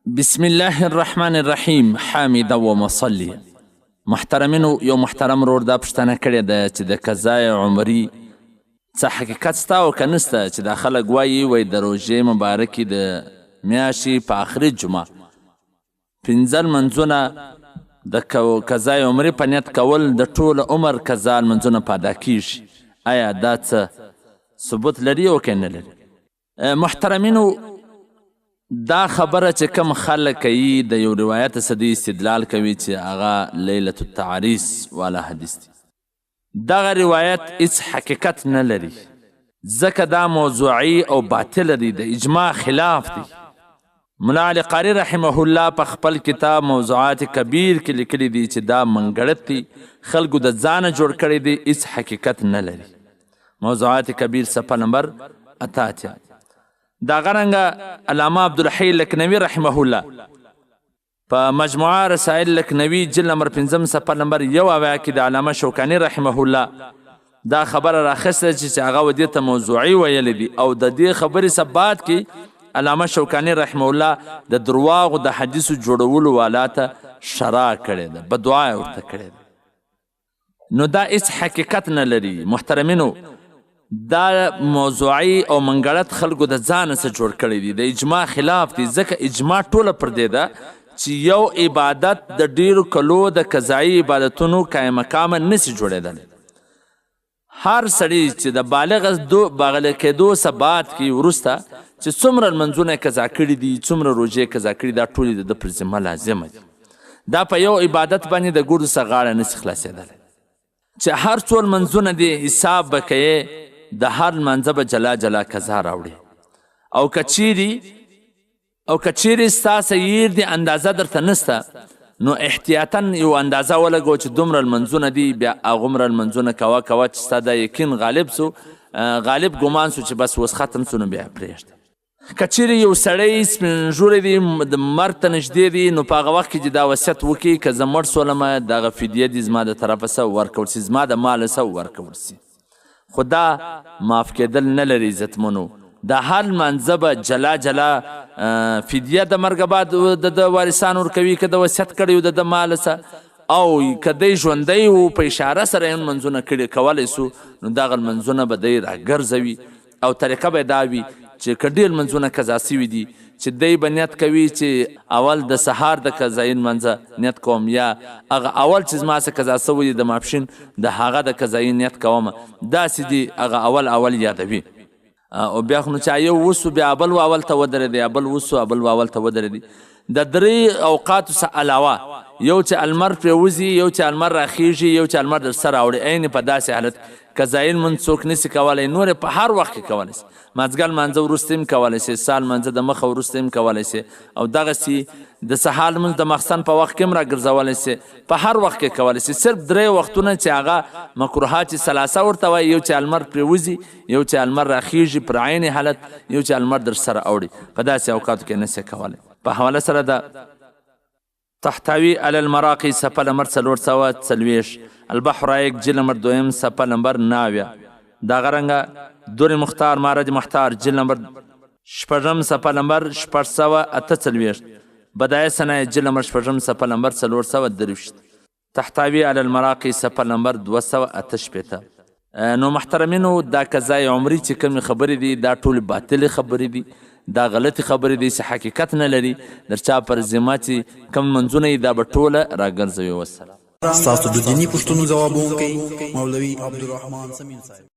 بسم الله الرحمن الرحیم. حامد و مصلی. محترمینو، یو محترم رور دا پوښتنه کړې ده چې د قضای عمري څه حقیقت سته او که نسته، چې دا خلک وایي د روژې مبارکې د میاشتې په آخري جمعه 15 لمونځونه د قضای عمري په نیت کول د ټول عمر قضا لمونځونه په ادا کیږي. آیا دا څه ثبوت لري او که نه لري؟ محترمینو، دا خبره چې کم خلک کوي د یو روایت څخه استدلال کوي چې هغه لیلة التعریس والا حدیث دی. دغه روایت هیڅ حقیقت نه لري، ځکه دا موضوعي او باطل دی، د اجماع خلاف دی. ملا علی قاری رحمه الله په خپل کتاب موضوعات کبیر کې لیکلی دی چې دا منګړت دی، خلکو د ځانه جوړ کړی دی، هیڅ حقیقت نه لري. موضوعات کبیر صفحه نمبر 88. دا غرنګه علامه عبدالحی لکنوی رحمه الله په مجموعه رسائل لکنوی جلد نمبر 5 صفحه نمبر 1 کې د علامه شوکانی رحمه الله دا خبره راخسته چې هغه دې ته موضوعي ویلی دی، او د دې خبرې ثبات کې علامه شوکانی رحمه الله د درواغو د حدیثو جوړولو والا ته شرع کړې ده، بدعا یې ورته کړې ده. نو دا هیڅ حقیقت نه لري. محترمینو، دا موضوعي او منګړت خلکو د ځان څخه جوړ کړی دی، د اجماع خلاف دی، ځکه اجماع ټوله پر دې ده چې یو عبادت د ډیرو کلو د قضایي عبادتونو قایم مقامه نشي جوړېدلی. هر سړی چې د بالغ کېدو ثبات کې وروسته چې څومره لمونځونه قضا کړي دي، څومره روژې قضا کړي، دا ټولې د پر ذمه لازمه دي. دا په یو عبادت باندې د ګوډو څخه غاړه نشي خلاصېدلی چې هر څو لمونځونه دي حساب به کوې، د هر لمانځه به جلا جلا قضا راوړي. او که چیرې ستا سیر دی اندازه درته نسته، نو احتیاطاً یو اندازه ولګو چې دومره لمونځونه دي، بیا هغومره لمونځونه کوه چې ستا دا یقین غالب ګمان سو چې بس اوس ختم سو، نو بیا پرېږده. که چیرې یو سړی سپین ږیری دی، د مرګ ته نږدې دی، نو په هغه وخت کې چې دا وصیت وکړي که زه مړ سولمه دغه فدیه دي زما د طرفه څه ورکول سي، زما د ماله څه ورکول سي. خو دا معاف کېدل نه لري عزتمنو. دا هر لمانځه به جلا جلا فدیه د مرګه بعد د وارثان ورکوي، که د وصیت کړی و د ماله څه، او که دی ژوندی و په اشاره سره یې لمونځونه کولی سو، نو دغه لمونځونه به دی راګرځوي. او طریقه به یې دا وي چې که ډېر لمونځونه قضا سوي دي، چې دی به نیت کوي چې اول د سهار د قضایي لمانځه نیت کوم، یا هغه اول چې زما څه قضا سوی دی د ماپښین د هغه د قضایي نیت کومه، داسې دي هغه اول یادوي. او بیا خو نو چې یو وسو بیا بل اول ته ودرېدی، بل وسو بل اول ته ودرېدی. د 3 اوقاتو څخه علاوه یو چې المر پرېوځي، یو چې المر راخیږي، یو چې المر در سره راوړي، عین په داسې حالت قضایي لمونځ څوک نسي کولی، نور په هر وخت کې کولی سي. مازدیګر لمانځه وروسته هم کولی سي، سهار لمانځه د مخه وروسته هم کولی سي، او دغسې د سهار لمونځ د ماخستن په وخت کې هم راګرځولی سي، په هر وخت کې کولی سي. صرف 3 وختونه چې هغه مکروهات ثلاثه ورته وایي، یو چې المر پرېوځي، یو چې المر راخیږي پر عین حالت، یو چې المر در سره اوړي، په داسې اوقاتو کې نسي کولی. په حواله سره د تحتوی علی المراقی صفحه نمبر 440، البحر رایق جلد نمبر 2 صفحه نمبر 9. دا غرنګه دور مختار مارد مختار جلد نمبر 6 صفحه نمبر 648، بدایع صنایع جلد نمبر 6 صفحه نمبر 423، تحتوی علی المراقی صفحه نمبر 288. نو محترمینو، دا قضای عمري چې کومې خبرې دي دا ټول باطلې خبرې دي، دا غلطی خبرې دي چې حقیقت نه لري. در چا پر ذمه چې کوم منځونه یې دا به ټوله راګرځوي. والسلام. ستاسو د دیني پوښتنو ځوابونکی مولوي عبدالرحمن سمین صاحب.